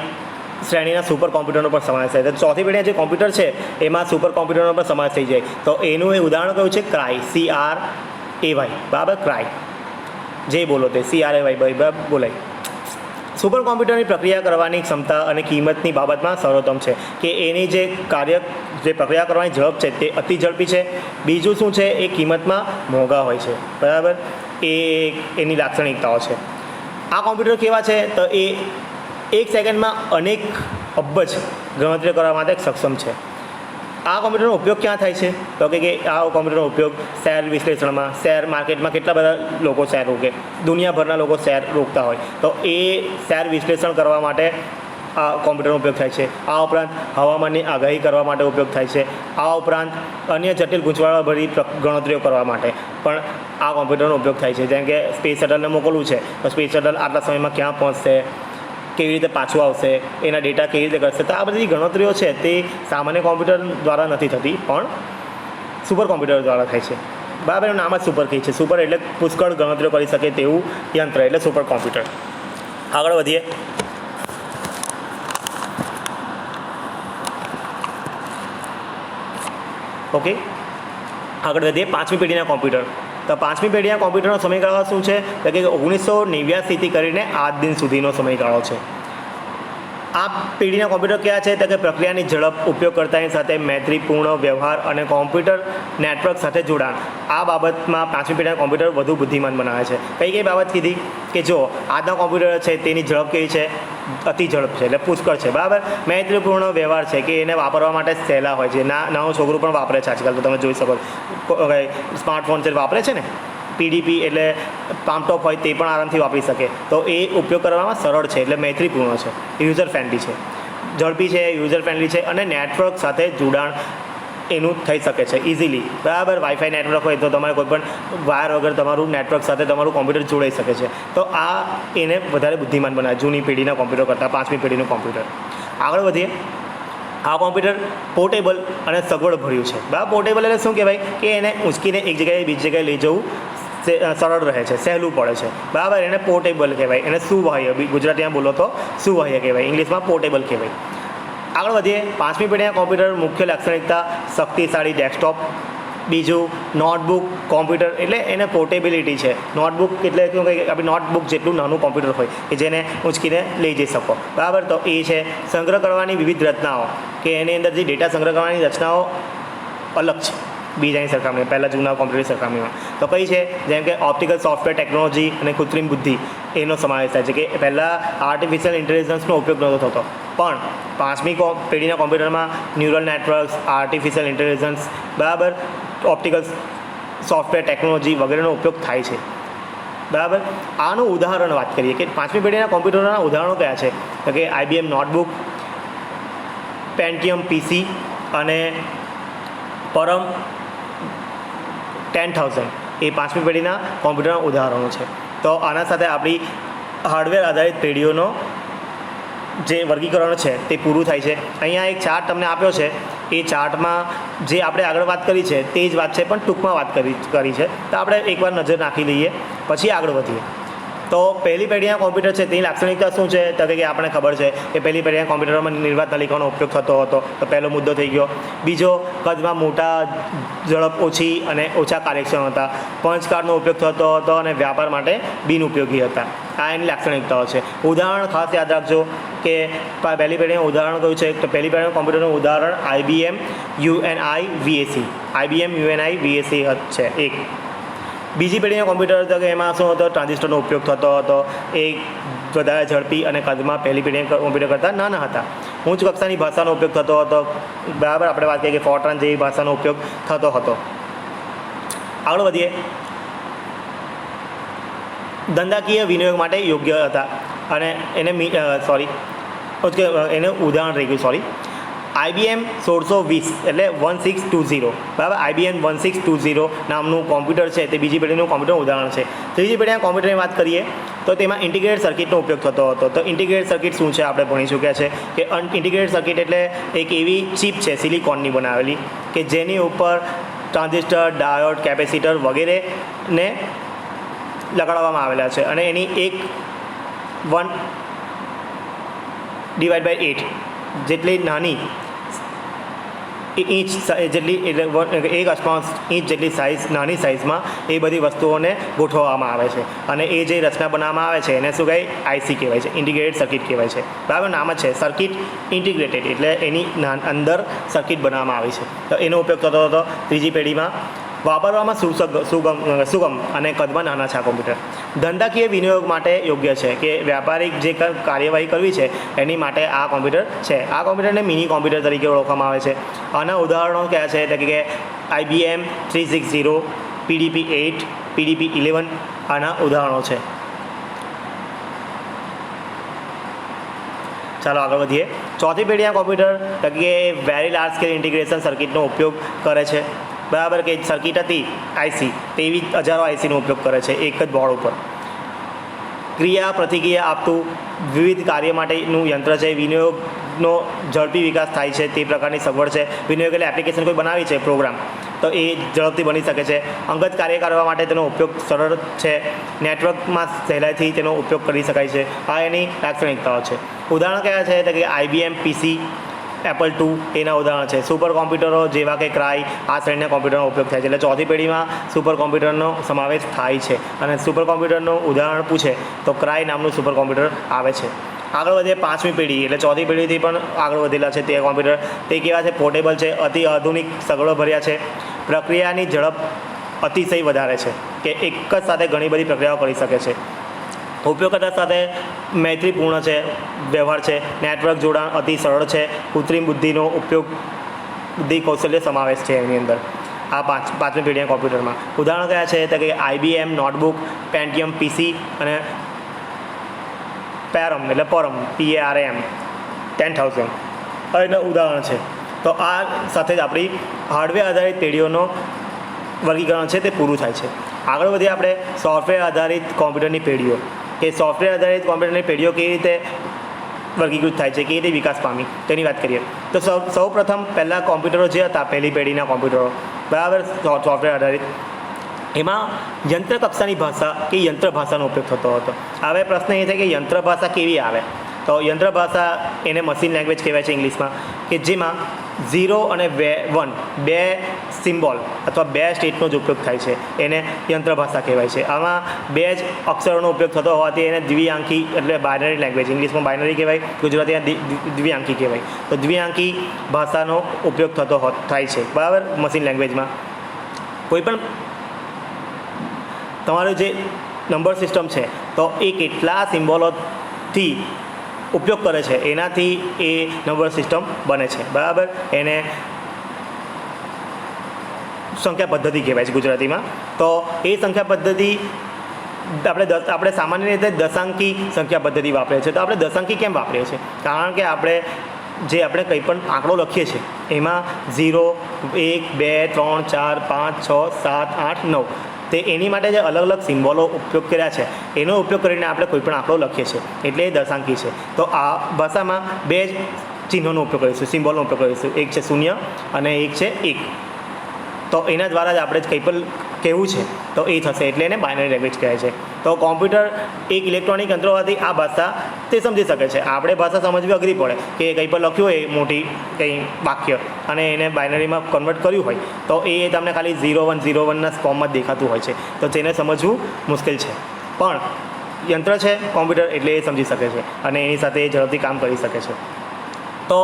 શ્રેણીના સુપર કોમ્પ્યુટરનો પણ સમાવેશ થાય. તો ચોથી પેઢીના જે કોમ્પ્યુટર છે એમાં સુપર કોમ્પ્યુટરનો પણ સમાવેશ થઈ જાય. તો એનું એ ઉદાહરણ કયું છે? ક્રાઈ, CRAY, બરાબર. ક્રાઈ જે બોલો તે CRAY બોલાય. સુપર કોમ્પ્યુટરની પ્રક્રિયા કરવાની ક્ષમતા અને કિંમતની બાબતમાં સર્વોત્તમ છે કે એની જે પ્રક્રિયા કરવાની ઝડપ છે તે અતિ ઝડપી છે. બીજું શું છે, એ કિંમતમાં મોંઘા હોય છે, બરાબર. એ એની લાક્ષણિકતાઓ છે. આ કોમ્પ્યુટર કેવા છે તો એ 1 સેકન્ડમાં અનેક અબજ ગણતરી કરવા માટે સક્ષમ છે. આ કોમ્પ્યુટરનો ઉપયોગ ક્યાં થાય છે તો કે આ કોમ્પ્યુટરનો ઉપયોગ શેર વિશ્લેષણમાં, શેર માર્કેટમાં કેટલા બધા લોકો શેર રોકે, દુનિયાભરના લોકો શેર રોકતા હોય તો એ શેર વિશ્લેષણ કરવા માટે આ કોમ્પ્યુટરનો ઉપયોગ થાય છે. આ ઉપરાંત હવામાનની આગાહી કરવા માટે ઉપયોગ થાય છે. આ ઉપરાંત અન્ય જટિલ ગૂંચવણભરી ગણતરીઓ કરવા માટે પણ આ કોમ્પ્યુટરનો ઉપયોગ થાય છે. જેમ કે સ્પેસ શટલને મોકલવું છે તો સ્પેસ શટલ આટલા સમયમાં ક્યાં પહોંચશે, કેવી રીતે પાછું આવશે, એના ડેટા કેવી રીતે કરશે. તો આ બધી ગણતરીઓ છે તે સામાન્ય કોમ્પ્યુટર દ્વારા નથી થતી પણ સુપર કોમ્પ્યુટર દ્વારા થાય છે, બરાબર. એનું નામ જ સુપર કી છે. સુપર એટલે પુષ્કળ ગણતરીઓ કરી શકે તેવું યંત્ર એટલે સુપર કોમ્પ્યુટર. આગળ વધીએ. ઓકે, આગળ વધીએ 5મી પેઢીના કોમ્પ્યુટર. તો 5મી પેઢીના કોમ્પ્યુટરનો સમયગાળો શું છે તો કે 1989થી કરીને આજ દિન સુધીનો સમયગાળો છે. આ પેઢીના કોમ્પ્યુટર કયા છે તો કે પ્રક્રિયાની ઝડપ, ઉપયોગકર્તાની સાથે મૈત્રીપૂર્ણ વ્યવહાર અને કોમ્પ્યુટર નેટવર્ક સાથે જોડાણ. આ બાબતમાં 5મી પેઢીના કોમ્પ્યુટર વધુ બુદ્ધિમાન બનાવે છે. કઈ બાબત કીધી કે જો આજના કોમ્પ્યુટર છે તેની ઝડપ કેવી છે, અતિ ઝડપ છે એટલે પુષ્કળ છે, બરાબર. મૈત્રીપૂર્ણ વ્યવહાર છે કે એને વાપરવા માટે સહેલા હોય છે. નાનું છોકરું પણ વાપરે છે આજકાલ, તો તમે જોઈ શકો સ્માર્ટફોન છે વાપરે છે ને. પીડીપી એટલે પામટોપ હોય તે પણ આરામથી વાપરી શકે. તો એ ઉપયોગ કરવામાં સરળ છે એટલે મૈત્રીપૂર્ણ છે, યુઝર ફ્રેન્ડલી છે, ઝડપી છે, યુઝર ફ્રેન્ડલી છે અને નેટવર્ક સાથે જોડાણ એનું થઈ શકે છે ઇઝીલી, બરાબર. વાઈફાઈ નેટવર્ક હોય તો તમારે કોઈ પણ વાયર વગર તમારું નેટવર્ક સાથે તમારું કોમ્પ્યુટર જોડાઈ શકે છે. તો આ એને વધારે બુદ્ધિમાન બનાવે જૂની પેઢીના કોમ્પ્યુટર કરતાં 5મી પેઢીનું કોમ્પ્યુટર. આગળ વધીએ. આ કોમ્પ્યુટર પોર્ટેબલ અને સગવડ ભર્યું છે, બરાબર. પોર્ટેબલ એટલે શું કહેવાય કે એને ઊંચકીને એક જગ્યાએ બીજી જગ્યાએ લઈ જવું સરળ રહે છે, સહેલું પડે છે, બરાબર. એને પોર્ટેબલ કહેવાય, એને સુવાહ્ય, ગુજરાતીમાં બોલો તો સુવાહ્ય કહેવાય, ઇંગ્લિશમાં પોર્ટેબલ કહેવાય. આગળ વધીએ. 5મી પેઢીના કોમ્પ્યુટર મુખ્ય લાક્ષણિકતા શક્તિશાળી ડેસ્કટોપ. બીજું નોટબુક કોમ્પ્યુટર એટલે એને પોર્ટેબિલિટી છે. નોટબુક એટલે શું કહે આપણે નોટબુક જેટલું નાનું કોમ્પ્યુટર હોય કે જેને ઊંચકીને લઈ જઈ શકો, બરાબર. તો એ છે સંગ્રહ કરવાની વિવિધ રચનાઓ કે એની અંદર જે ડેટા સંગ્રહ કરવાની રચનાઓ અલગ છે બીજાની સરખામણીમાં, પહેલાં જૂના કોમ્પ્યુટરની સરખામણીમાં. તો કઈ છે જેમ કે ઓપ્ટિકલ સોફ્ટવેર ટેકનોલોજી અને કૃત્રિમ બુદ્ધિ એનો સમાવેશ થાય છે કે પહેલાં આર્ટિફિશિયલ ઇન્ટેલિજન્સનો ઉપયોગ નહોતો થતો પણ 5મી પેઢીના કોમ્પ્યુટરમાં ન્યુરલ નેટવર્ક્સ, આર્ટિફિશિયલ ઇન્ટેલિજન્સ, બરાબર, ઓપ્ટિકલ સોફ્ટવેર ટેકનોલોજી વગેરેનો ઉપયોગ થાય છે, બરાબર. આનું ઉદાહરણ વાત કરીએ કે 5મી પેઢીના કોમ્પ્યુટરના ઉદાહરણો કયા છે તો કે IBM નોટબુક, પેન્ટિયમ PC અને પરમ 10000 એ 5મી પેઢીના કોમ્પ્યુટરના ઉદાહરણો છે. તો આના સાથે આપણી હાર્ડવેર આધારિત પેઢીઓનો જે વર્ગીકરણ છે તે પૂરું થાય છે. અહીંયા એક ચાર્ટ તમને આપ્યો છે. એ ચાર્ટમાં જે આપણે આગળ વાત કરી છે તે જ વાત છે પણ ટૂંકમાં વાત કરી છે. તો આપણે એકવાર નજર નાખી લઈએ પછી આગળ વધીએ. તો પહેલી પેઢીના કોમ્પ્યુટર છે તેની લાક્ષણિકતા શું છે તો કે આપણને ખબર છે કે પહેલી પેઢીના કોમ્પ્યુટરમાં નિર્વાત નલિકાનો ઉપયોગ થતો હતો. તો પહેલો મુદ્દો થઈ ગયો. બીજો, કદમાં મોટા, ઝડપ ઓછી અને ઓછા કાર્યક્ષમ હતા. પંચ કાર્ડનો ઉપયોગ થતો હતો અને વ્યાપાર માટે બિનઉપયોગી હતા. આ એની લાક્ષણિકતાઓ છે. ઉદાહરણ ખાસ યાદ રાખજો કે પહેલી પેઢીનું ઉદાહરણ કયું છે તો પહેલી પેઢીના કોમ્પ્યુટરનું ઉદાહરણ IBM UNI VAC. IBM UNI VAC છે એક. બીજી પેઢીના કોમ્પ્યુટર હતો કે એમાં શું હતો, ટ્રાન્ઝિસ્ટરનો ઉપયોગ થતો હતો. એ વધારે ઝડપી અને કદમાં પહેલી પેઢીના કોમ્પ્યુટર કરતાં નાના હતા. ઉચ્ચ કક્ષાની ભાષાનો ઉપયોગ થતો હતો, બરાબર. આપણે વાત કરીએ કે ફોર્ટ્રાન જેવી ભાષાનો ઉપયોગ થતો હતો. આગળ વધીએ. ધંધાકીય વિનિયોગ માટે યોગ્ય હતા અને એને એને ઉદાહરણ રહી ગયું IBM 1620 એટલે 1620, બરાબર. IBM 1620 નામનું કોમ્પ્યુટર છે તે બીજી પેઢીનું કોમ્પ્યુટરનું ઉદાહરણ છે. ત્રીજી પેઢીના કોમ્પ્યુટરની વાત કરીએ તો તેમાં ઇન્ટિગ્રેટેડ સર્કિટનો ઉપયોગ થતો હતો. તો ઇન્ટિગ્રેટેડ સર્કિટ શું છે આપણે ભણી ચૂક્યા છે કે ઇન્ટિગ્રેટેડ સર્કિટ એટલે એક એવી ચિપ છે સિલિકોનની બનાવેલી કે જેની ઉપર ટ્રાન્ઝિસ્ટર, ડાયોડ, કેપેસિટર વગેરેને લગાડવામાં આવેલા છે અને એની 1/8 જેટલી નાની ઇંચ જેટલી એટલે 1/8 ઇંચ જેટલી સાઇઝ નાની સાઇઝમાં એ બધી વસ્તુઓને ગોઠવવામાં આવે છે અને એ જે રચના બનાવવામાં આવે છે એને શું કહેવાય આઈસી કહેવાય છે, ઇન્ટિગ્રેટેડ સર્કિટ કહેવાય છે. બરાબર, નામ જ છે સર્કિટ ઇન્ટિગ્રેટેડ એટલે એની અંદર સર્કિટ બનાવવામાં આવી છે. તો એનો ઉપયોગ થતો હતો ત્રીજી પેઢીમાં. વાપરવામાં સુગમ અને કદમાં નાના છે આ કોમ્પ્યુટર. ધંધાકીય વિનિયોગ માટે યોગ્ય છે કે વ્યાપારિક જે કાર્યવાહી કરવી છે એની માટે આ કોમ્પ્યુટર છે. આ કોમ્પ્યુટરને મિની કોમ્પ્યુટર તરીકે ઓળખવામાં આવે છે. આના ઉદાહરણો કયા છે એટલે કે IBM 360, PDP 8, PDP 11 આના ઉદાહરણો છે. ચાલો આગળ વધીએ. ચોથી પેઢીના કોમ્પ્યુટર એટલે કે વેરી લાર્જ સ્કેલ ઇન્ટિગ્રેશન સર્કિટનો ઉપયોગ કરે છે. બરાબર, કે સર્કિટ હતી આઈસી તેવી હજારો આઈસીનો ઉપયોગ કરે છે એક જ બોર્ડ ઉપર. ક્રિયા પ્રતિક્રિયા આપતું વિવિધ કાર્ય માટેનું યંત્ર છે. વિનિયોગનો ઝડપી વિકાસ થાય છે તે પ્રકારની સગવડ છે. વિનિયોગ એટલે એપ્લિકેશન કોઈ બનાવી છે પ્રોગ્રામ તો એ ઝડપથી બની શકે છે. અંગત કાર્ય કરવા માટે તેનો ઉપયોગ સરળ છે. નેટવર્કમાં સહેલાઈથી તેનો ઉપયોગ કરી શકાય છે. આ એની લાક્ષણિકતાઓ છે. ઉદાહરણ કયા છે તો કે IBM PC, Apple II એના ઉદાહરણ છે. સુપર કોમ્પ્યુટરો જેવા કે ક્રાય આ શ્રેણીના કોમ્પ્યુટરનો ઉપયોગ થાય છે. એટલે ચોથી પેઢીમાં સુપર કોમ્પ્યુટરનો સમાવેશ થાય છે અને સુપર કોમ્પ્યુટરનું ઉદાહરણ પૂછે તો ક્રાય નામનું સુપર કોમ્પ્યુટર આવે છે. આગળ વધીએ પાંચમી પેઢી એટલે ચોથી પેઢીથી પણ આગળ વધેલા છે તે કોમ્પ્યુટર. તે કેવા છે? પોર્ટેબલ છે, અતિ આધુનિક સગવડો ભર્યા છે, પ્રક્રિયાની ઝડપ અતિશય વધારે છે કે એક જ સાથે ઘણી બધી પ્રક્રિયાઓ કરી શકે છે. ઉપયોગકર્તા સાથે મૈત્રીપૂર્ણ છે, વ્યવહાર છે, નેટવર્ક જોડાણ અતિ સરળ છે, કૃત્રિમ બુદ્ધિનો ઉપયોગ બુદ્ધિ કૌશલ્ય સમાવેશ છે એની અંદર. આ પાંચમી પેઢીના કોમ્પ્યુટરમાં ઉદાહરણ કયા છે તો કે IBM નોટબુક, પેન્ટિયમ PC અને પેરમ એટલે પરમ PARM 10,000 એના ઉદાહરણ છે. તો આ સાથે જ આપણી હાર્ડવેર આધારિત પેઢીઓનો વર્ગીકરણ છે તે પૂરું થાય છે. આગળ વધીએ આપણે સોફ્ટવેર આધારિત કોમ્પ્યુટરની પેઢીઓ કે સોફ્ટવેર આધારિત કોમ્પ્યુટરની પેઢીઓ કેવી રીતે વર્ગીકૃત થાય છે, કેવી રીતે વિકાસ પામી તેની વાત કરીએ તો સૌ પ્રથમ પહેલાં કોમ્પ્યુટરો જે હતા પહેલી પેઢીના કોમ્પ્યુટરો બરાબર સોફ્ટવેર આધારિત એમાં યંત્ર કક્ષાની ભાષા કે યંત્ર ભાષાનો ઉપયોગ થતો હતો. હવે પ્રશ્ન એ છે કે યંત્ર ભાષા કેવી આવે તો યંત્ર ભાષા એને મશીન લેંગ્વેજ કહેવાય છે ઇંગ્લિશમાં કે જેમાં 0 અને 1 બે સિમ્બોલ અથવા બે સ્ટેટનો જ ઉપયોગ થાય છે એને યંત્ર ભાષા કહેવાય છે. આમાં બે જ અક્ષરોનો ઉપયોગ થતો હોવાથી એને દ્વિઆંકી એટલે બાયનરી લેંગ્વેજ ઇંગ્લિશમાં બાયનરી કહેવાય, ગુજરાતીમાં દ્વિઆંકી કહેવાય. તો દ્વિઆંકી ભાષાનો ઉપયોગ થતો થાય છે બરાબર મશીન લેંગ્વેજમાં. કોઈ પણ તમારું જે નંબર સિસ્ટમ છે તો એ કેટલા સિમ્બોલોથી ઉપયોગ કરે છે એનાથી એ નંબર સિસ્ટમ બને છે બરાબર. એને સંખ્યા પદ્ધતિ કહેવાય છે ગુજરાતીમાં. તો એ સંખ્યા પદ્ધતિ આપણે સામાન્ય રીતે દશાંકી સંખ્યા પદ્ધતિ વાપરીએ છીએ. તો આપણે દશાંકી કેમ વાપરીએ છીએ? કારણ કે આપણે કંઈ પણ આંકડો લખીએ છીએ એમાં 0, 1, 2, 3, 4, 5, 6, 7, 8, 9 તે એની માટે જે અલગ અલગ સિમ્બોલો ઉપયોગ કર્યા છે એનો ઉપયોગ કરીને આપણે કોઈ પણ આંકડો લખીએ છીએ એટલે એ દશાંકી છે. તો આ ભાષામાં બે જ ચિહ્નોનો ઉપયોગ કરીશું, સિમ્બોલનો ઉપયોગ કરીશું. એક છે 0 અને એક છે 1. તો એના દ્વારા જ આપણે કંઈ પણ કહેવું છે તો એ થશે એટલે એને બાયનરી લેંગ્વેજ કહેવાય છે. તો કોમ્પ્યુટર એક ઇલેક્ટ્રોનિક યંત્ર હોવાથી આ ભાષા તે સમજી શકે છે. આપણે ભાષા સમજવી અઘરી પડે કે કંઈ પણ લખ્યું હોય મોટી કંઈ વાક્ય અને એને બાયનરીમાં કન્વર્ટ કર્યું હોય તો એ તમને ખાલી 0, 1, 0, 1ના ફોર્મમાં જ દેખાતું હોય છે. તો તેને સમજવું મુશ્કેલ છે. પણ યંત્ર છે કોમ્પ્યુટર એટલે એ સમજી શકે છે અને એની સાથે એ ઝડપથી કામ કરી શકે છે. તો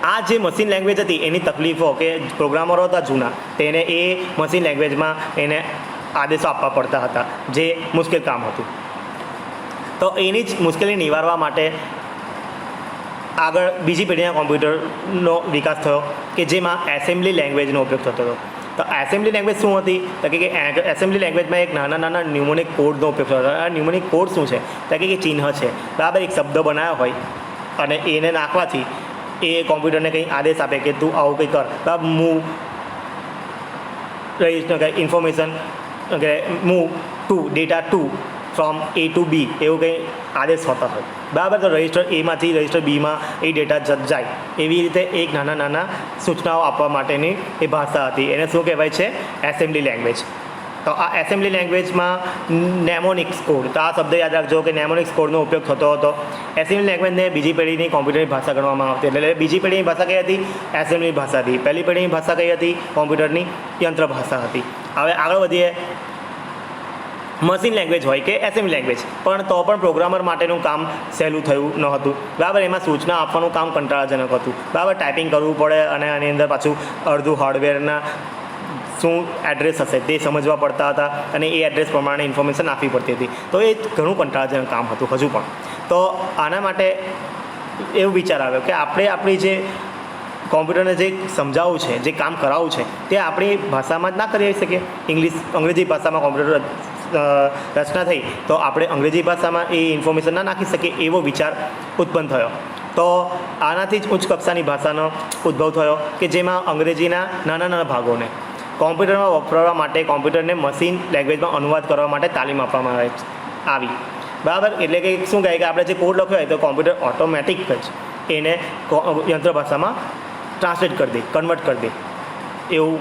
આ જે મશીન લેંગ્વેજ હતી એની તકલીફો કે પ્રોગ્રામરો હતા જૂના તેને એ મશીન લેંગ્વેજમાં એને આદેશો આપવા પડતા હતા જે મુશ્કેલ કામ હતું. તો એની જ મુશ્કેલી નિવારવા માટે આગળ બીજી પેઢીના કોમ્પ્યુટરનો વિકાસ થયો કે જેમાં એસેમ્બલી લેંગ્વેજનો ઉપયોગ થતો હતો. તો એસેમ્બલી લેંગ્વેજ શું હતી તો કે એસેમ્બલી લેંગ્વેજમાં એક નાના ન્યુમોનિક કોડનો ઉપયોગ થતો હતો. આ ન્યુમોનિક કોડ શું છે તો કે ચિહ્ન છે બરાબર. એક શબ્દ બનાવ્યો હોય અને એને નાખવાથી એ કોમ્પ્યુટરને કંઈ આદેશ આપે કે તું આવું કંઈ કર બરાબર. મૂવ રજિસ્ટર ઇન્ફોર્મેશન કે move to data to from A to B એવું કંઈ આદેશ હોતા હોય બરાબર. તો રજિસ્ટર એમાંથી રજિસ્ટર બીમાં એ ડેટા જાય એવી રીતે એક નાના સૂચનાઓ આપવા માટેની એ ભાષા હતી. એને શું કહેવાય છે? Assembly language. તો આ એસેમ્બલી લેંગ્વેજમાં નેમોનિક્સ કોડ, તો આ શબ્દ યાદ રાખજો કે નેમોનિક્સ કોડનો ઉપયોગ થતો હતો. એસેમ્બલી લેંગ્વેજને બીજી પેઢીની કોમ્પ્યુટરની ભાષા ગણવામાં આવતી. એટલે બીજી પેઢીની ભાષા કઈ હતી? એસેમ્બલી ભાષા હતી. પહેલી પેઢીની ભાષા કઈ હતી? કોમ્પ્યુટરની યંત્ર ભાષા હતી. હવે આગળ વધીએ. મશીન લેંગ્વેજ હોય કે એસેમ્બલી લેંગ્વેજ, પણ તો પણ પ્રોગ્રામર માટેનું કામ સહેલું થયું ન હતું. બરાબર, એમાં સૂચના આપવાનું કામ કંટાળાજનક હતું. બરાબર, ટાઈપિંગ કરવું પડે અને આની અંદર પાછું અડધું હાર્ડવેરના શું એડ્રેસ હશે તે સમજવા પડતા હતા અને એ એડ્રેસ પ્રમાણે ઇન્ફોર્મેશન આપવી પડતી હતી. તો એ ઘણું કંટાળાજનક કામ હતું હજુ પણ. તો આના માટે એવું વિચાર આવ્યો કે આપણે આપણી જે કોમ્પ્યુટરને જે સમજાવવું છે, જે કામ કરાવવું છે, તે આપણી ભાષામાં જ ના કરી શકીએ. અંગ્રેજી ભાષામાં કોમ્પ્યુટર રચના થઈ તો આપણે અંગ્રેજી ભાષામાં એ ઇન્ફોર્મેશન ના નાખી શકીએ, એવો વિચાર ઉત્પન્ન થયો. તો આનાથી જ ઉચ્ચ કક્ષાની ભાષાનો ઉદ્ભવ થયો કે જેમાં અંગ્રેજીના નાના નાના ભાગોને કોમ્પ્યુટરમાં વપરાવા માટે કોમ્પ્યુટરને મશીન લેંગ્વેજમાં અનુવાદ કરવા માટે તાલીમ આપવામાં આવી. બરાબર, એટલે કે શું કહે કે આપણે જે કોડ લખ્યો હોય તો કોમ્પ્યુટર ઓટોમેટિક જ એને યંત્ર ભાષામાં ટ્રાન્સલેટ કરી દે, કન્વર્ટ કરી દે, એવું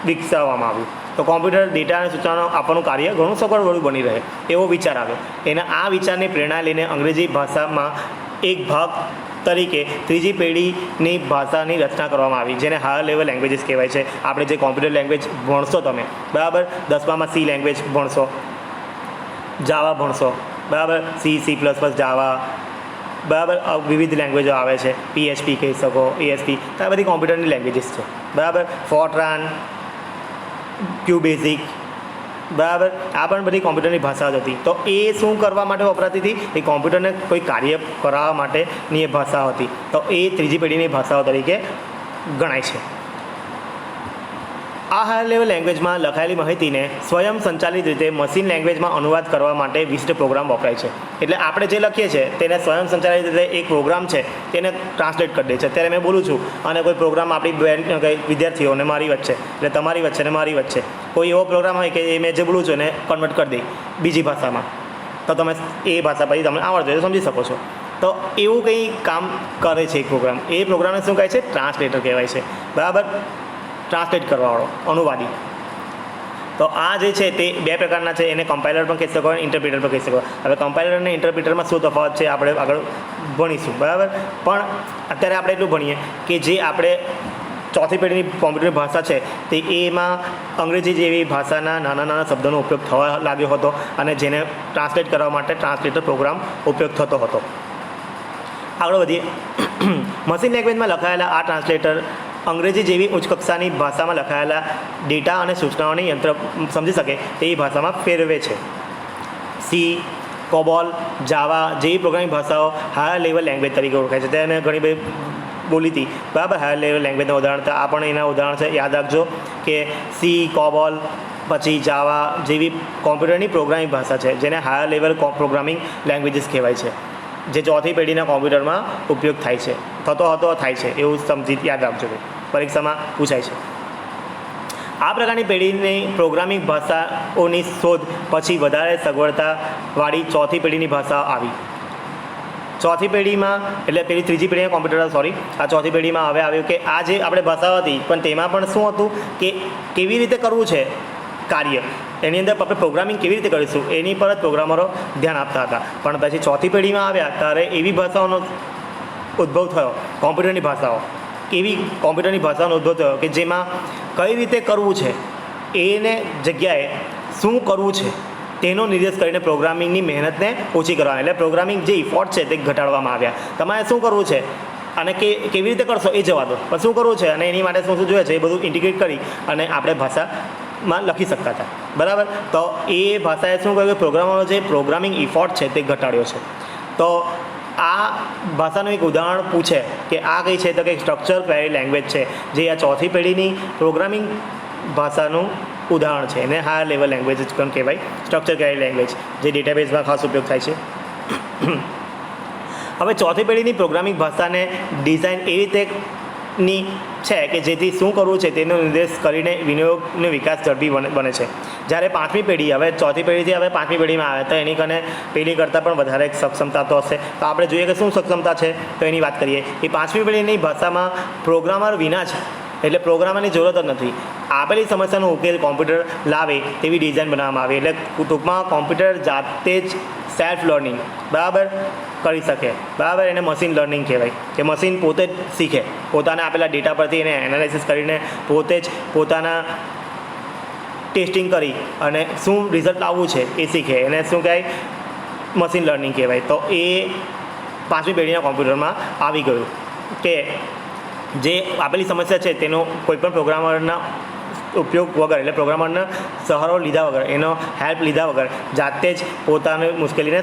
વિકસાવવામાં આવ્યું. તો કોમ્પ્યુટર ડેટા અને સૂચનાઓ આપવાનું કાર્ય ઘણું સગવડવાળું બની રહે એવો વિચાર આવ્યો. એના આ વિચારની પ્રેરણા લઈને અંગ્રેજી ભાષામાં એક ભાગ તરીકે ત્રીજી પેઢીની ભાષાની રચના કરવામાં આવી, જેને હાયર લેવલ લેંગ્વેજીસ કહેવાય છે. આપણે જે કોમ્પ્યુટર લેંગ્વેજ ભણશો તમે, બરાબર, 10મામાં સી લેંગ્વેજ ભણશો, જાવા ભણશો, બરાબર, C++, જાવા, બરાબર, વિવિધ લેંગ્વેજો આવે છે, PHP કહી શકો, ASP, તો આ બધી કોમ્પ્યુટરની લેંગ્વેજીસ છે. બરાબર, ફોર્ટ્રાન, ક્યુબેઝિક, બરાબર, આ પણ બધી કોમ્પ્યુટરની ભાષા જ હતી. તો એ શું કરવા માટે વપરાતી હતી? એ કોમ્પ્યુટરને કોઈ કાર્ય કરાવવા માટેની એ ભાષાઓ હતી. તો એ ત્રીજી પેઢીની ભાષાઓ તરીકે ગણાય છે. આ હાયર લેવલ લેંગ્વેજમાં લખાયેલી માહિતીને સ્વયં સંચાલિત રીતે મશીન લેંગ્વેજમાં અનુવાદ કરવા માટે વિશિષ્ટ પ્રોગ્રામ વપરાય છે. એટલે આપણે જે લખીએ છીએ તેને સ્વયં સંચાલિત રીતે એક પ્રોગ્રામ છે તેને ટ્રાન્સલેટ કરી દે છે. અત્યારે મેં બોલું છું અને કોઈ પ્રોગ્રામ આપણી વિદ્યાર્થીઓને મારી વચ્ચે, એટલે તમારી વચ્ચે ને મારી વચ્ચે કોઈ એવો પ્રોગ્રામ હોય કે એ મેં જે બોલું છું એને કન્વર્ટ કરી દે બીજી ભાષામાં, તો તમે એ ભાષા પછી તમને આવડતું હોય તો સમજી શકો છો. તો એવું કંઈ કામ કરે છે એક પ્રોગ્રામ. એ પ્રોગ્રામને શું કહે છે? ટ્રાન્સલેટર કહેવાય છે. બરાબર, ટ્રાન્સલેટ કરવાવાળો, અનુવાદી. તો આ જે છે તે બે પ્રકારના છે. એને કમ્પાઇલર પણ કહી શકો, ઇન્ટરપ્રિટર પણ કહી શકો. હવે કમ્પાઇલર અને ઇન્ટરપ્રિટરમાં શું તફાવત છે આપણે આગળ ભણીશું. બરાબર, પણ અત્યારે આપણે એટલું ભણીએ કે જે આપણે ચોથી પેઢીની કોમ્પ્યુટર ભાષા છે તે એમાં અંગ્રેજી જેવી ભાષાના નાના નાના શબ્દોનો ઉપયોગ થવા લાગ્યો હતો અને જેને ટ્રાન્સલેટ કરવા માટે ટ્રાન્સલેટર પ્રોગ્રામ ઉપયોગ થતો હતો. આગળ વધીએ. મશીન લેંગ્વેજમાં લખાયેલા આ ટ્રાન્સલેટર અંગ્રેજી જેવી ઉચ્ચ કક્ષાની ભાષામાં લખાયેલા ડેટા અને સૂચનાઓને યંત્ર સમજી શકે તેવી ભાષામાં ફેરવે છે. સી, કોબોલ, જાવા જેવી પ્રોગ્રામિંગ ભાષાઓ હાયર લેવલ લેંગ્વેજ તરીકે ઓળખાય છે. તેને ઘણી બધી બોલી હતી, બરાબર, હાયર લેવલ લેંગ્વેજના ઉદાહરણ હતા. આ પણ એના ઉદાહરણ છે, યાદ રાખજો કે સી, કોબોલ, પછી જાવા જેવી કોમ્પ્યુટરની પ્રોગ્રામિંગ ભાષા છે જેને હાયર લેવલ પ્રોગ્રામિંગ લેંગ્વેજીસ કહેવાય છે, જે ચોથી પેઢીના કોમ્પ્યુટરમાં ઉપયોગ થાય છે, થાય છે એવું સમજી યાદ રાખજો. પરીક્ષામાં પૂછાય છે. આ પ્રકારની પેઢીની પ્રોગ્રામિંગ ભાષાઓની શોધ પછી વધારે સગવડતાવાળી ચોથી પેઢીની ભાષા આવી. ચોથી પેઢીમાં એટલે પેલી ત્રીજી પેઢીના કોમ્પ્યુટર આ ચોથી પેઢીમાં હવે આવ્યું કે આ જે આપણે ભાષાઓ હતી પણ તેમાં પણ શું હતું કે કેવી રીતે કરવું છે કાર્ય, એની અંદર આપણે પ્રોગ્રામિંગ કેવી રીતે કરીશું એની પર જ પ્રોગ્રામરો ધ્યાન આપતા હતા. પણ પછી ચોથી પેઢીમાં આવ્યા ત્યારે એવી ભાષાઓનો ઉદ્ભવ થયો, કોમ્પ્યુટરની ભાષાઓ, એવી કોમ્પ્યુટરની ભાષાનો ઉદ્ભવ થયો કે જેમાં કઈ રીતે કરવું છે એને જગ્યાએ શું કરવું છે તેનો નિર્દેશ કરીને પ્રોગ્રામિંગની મહેનતને ઓછી કરવાની, એટલે પ્રોગ્રામિંગ જે ઇફોર્ટ છે તે ઘટાડવામાં આવ્યા. તમારે શું કરવું છે અને કેવી રીતે કરશો એ જવા દો, પણ શું કરવું છે અને એની માટે શું શું જોઈએ છે એ બધું ઇન્ટિગ્રેટ કરી અને આપણે ભાષામાં લખી શકતા હતા. બરાબર, તો એ ભાષાએ શું કહ્યું કે પ્રોગ્રામરનો જે પ્રોગ્રામિંગ ઇફોર્ટ છે તે ઘટાડ્યો છે. તો આ ભાષાનું એક ઉદાહરણ પૂછે કે આ કઈ છે, તો કે સ્ટ્રક્ચર ક્વેરી લેંગ્વેજ છે, જે આ ચોથી પેઢીની પ્રોગ્રામિંગ ભાષાનું ઉદાહરણ છે. એને હાયર લેવલ લેંગ્વેજ જ પણ કહેવાય, સ્ટ્રક્ચર ક્વેરી લેંગ્વેજ, જે ડેટાબેઝમાં ખાસ ઉપયોગ થાય છે. હવે ચોથી પેઢીની પ્રોગ્રામિંગ ભાષાને ડિઝાઇન એ રીતેની છે કે જેથી શું કરવું છે તેનો નિર્દેશ કરીને વિનિયોગનો વિકાસ ઝડપી બને છે. જ્યારે પાંચમી પેઢી, હવે ચોથી પેઢીથી હવે પાંચમી પેઢીમાં આવે તો એની કને પેઢી કરતાં પણ વધારે સક્ષમતા તો હશે. તો આપણે જોઈએ કે શું સક્ષમતા છે તો એની વાત કરીએ. એ પાંચમી પેઢીની ભાષામાં પ્રોગ્રામર વિના જ એટલે પ્રોગ્રામરની જરૂરત જ નથી. આપેલી સમસ્યાનો ઉકેલ કોમ્પ્યુટર લાવે તેવી ડિઝાઇન બનાવવામાં આવી. એટલે ટૂંકમાં કોમ્પ્યુટર જાતે જ સેલ્ફ લર્નિંગ બરાબર કરી શકે. બરાબર, એને મશીન લર્નિંગ કહેવાય કે મશીન પોતે જ શીખે, પોતાના આપેલા ડેટા પરથી એને એનાલિસિસ કરીને પોતે જ પોતાના ટેસ્ટિંગ કરી અને શું રિઝલ્ટ આવવું છે એ શીખે. એને શું કહેવાય? મશીન લર્નિંગ કહેવાય. તો એ 5મી પેઢીના કોમ્પ્યુટરમાં આવી ગયું કે જે આપેલી સમસ્યા છે તેનો કોઈપણ પ્રોગ્રામરના ઉપયોગ વગર, એટલે પ્રોગ્રામરના સહારો લીધા વગર, એનો હેલ્પ લીધા વગર જાતે જ પોતાની મુશ્કેલીને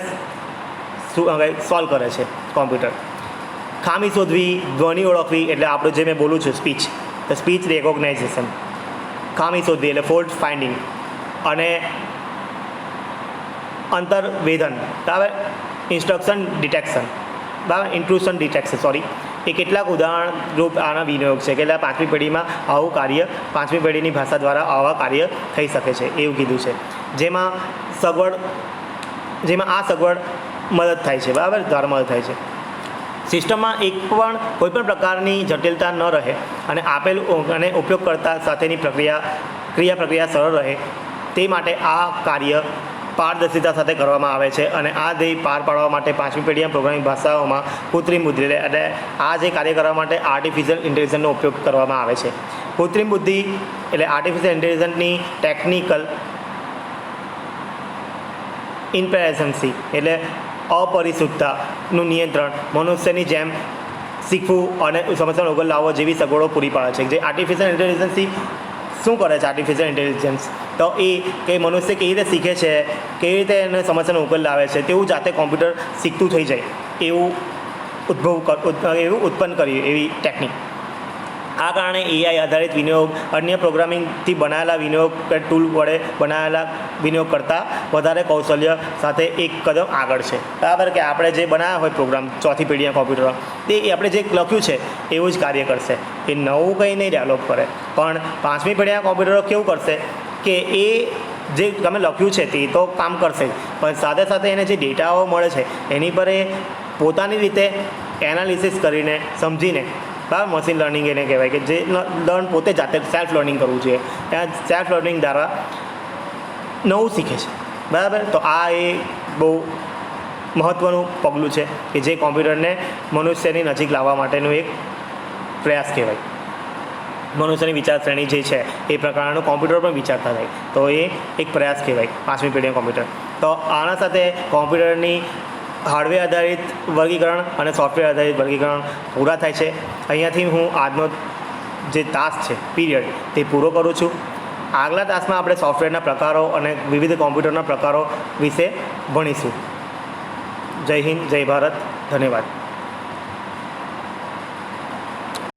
સોલ્વ કરે છે કોમ્પ્યુટર. ખામી શોધવી, ધ્વનિ ઓળખવી, એટલે આપણું જે મેં બોલું છું સ્પીચ રેકોગ્નાઇઝેશન. ખામી શોધવી એટલે ફોલ્ટ ફાઇન્ડિંગ, અને અંતર્વેધન બરાબર, ઇન્સ્ટ્રક્શન ડિટેક્શન બરાબર, ઇન્ટ્રુશન ડિટેક્શન એ કેટલાક ઉદાહરણ રૂપ આના વિનિયોગ છે કે એટલે 5મી પેઢીમાં આવું કાર્ય, 5મી પેઢીની ભાષા દ્વારા આવા કાર્ય થઈ શકે છે એવું કીધું છે. જેમાં આ સગવડ મદદ થાય છે બરાબર, દ્વારા મદદ થાય છે. સિસ્ટમમાં કોઈપણ પ્રકારની જટિલતા ન રહે અને આપેલ અને ઉપયોગકર્તા સાથેની ક્રિયા સરળ રહે તે માટે આ કાર્ય પારદર્શિતા સાથે કરવામાં આવે છે. અને આ ધ્યેય પાર પાડવા માટે 5મી પેઢીના પ્રોગ્રામિંગ ભાષાઓમાં કૃત્રિમ બુદ્ધિ એટલે આ જે કાર્ય કરવા માટે આર્ટિફિશિયલ ઇન્ટેલિજન્સનો ઉપયોગ કરવામાં આવે છે. કૃત્રિમ બુદ્ધિ એટલે આર્ટિફિશિયલ ઇન્ટેલિજન્સની ટેકનિકલ ઇન્ટેલિજન્સી એટલે અપરિશુદ્ધતાનું નિયંત્રણ, મનુષ્યની જેમ શીખવું અને સમસ્યાનો ઉકેલ લાવવો જેવી સગવડો પૂરી પાડે છે. જે આર્ટિફિશિયલ ઇન્ટેલિજન્સી શું કરે છે? આર્ટિફિશિયલ ઇન્ટેલિજન્સ તો એ કે મનુષ્ય કેવી રીતે શીખે છે, કેવી રીતે એને સમસ્યાનો ઉકેલ લાવે છે, તેવું જાતે કોમ્પ્યુટર શીખતું થઈ જાય એવું ઉત્પન્ન કર્યું એવી ટેકનિક. આ કારણે એઆઈ આધારિત વિનિયોગ અન્ય પ્રોગ્રામિંગથી બનાવેલા વિનિયોગ ટૂલ વડે બનાવેલા વિનિયોગ કરતાં વધારે કૌશલ્ય સાથે એક કદમ આગળ છે બરાબર. કે આપણે જે બનાવ્યા હોય પ્રોગ્રામ 4થી પેઢીના કોમ્પ્યુટરમાં, તે આપણે જે લખ્યું છે એવું જ કાર્ય કરશે. એ નવું કંઈ નહીં ડેવલપ કરે. પણ 5મી પેઢીના કોમ્પ્યુટરો કેવું કરશે કે એ જે તમે લખ્યું છે તે તો કામ કરશે જ, પણ સાથે સાથે એને જે ડેટાઓ મળે છે એની પર એ પોતાની રીતે એનાલિસિસ કરીને સમજીને બરાબર, મશીન લર્નિંગ એને કહેવાય કે જે પોતે જાતે સેલ્ફ લર્નિંગ કરવું જોઈએ. ત્યાં સેલ્ફ લર્નિંગ દ્વારા નવું શીખે છે બરાબર. તો આ એ બહુ મહત્ત્વનું પગલું છે કે જે કોમ્પ્યુટરને મનુષ્યની નજીક લાવવા માટેનું એક પ્રયાસ કહેવાય. મનુષ્યની વિચારશ્રેણી જે છે એ પ્રકારનું કોમ્પ્યુટર પણ વિચારતા થાય, તો એ એક પ્રયાસ કહેવાય 5મી પેઢીનું કોમ્પ્યુટર. તો આના સાથે કોમ્પ્યુટરની હાર્ડવેર આધારિત વર્ગીકરણ અને સોફ્ટવેર આધારિત વર્ગીકરણ પૂરા થાય છે. અહીંયાથી હું આજનો જે તાસ છે પીરિયડ તે પૂરો કરું છું. આગલા તાસમાં આપણે સોફ્ટવેરના પ્રકારો અને વિવિધ કોમ્પ્યુટરના પ્રકારો વિશે ભણીશું. જય હિન્દ, જય ભારત, ધન્યવાદ.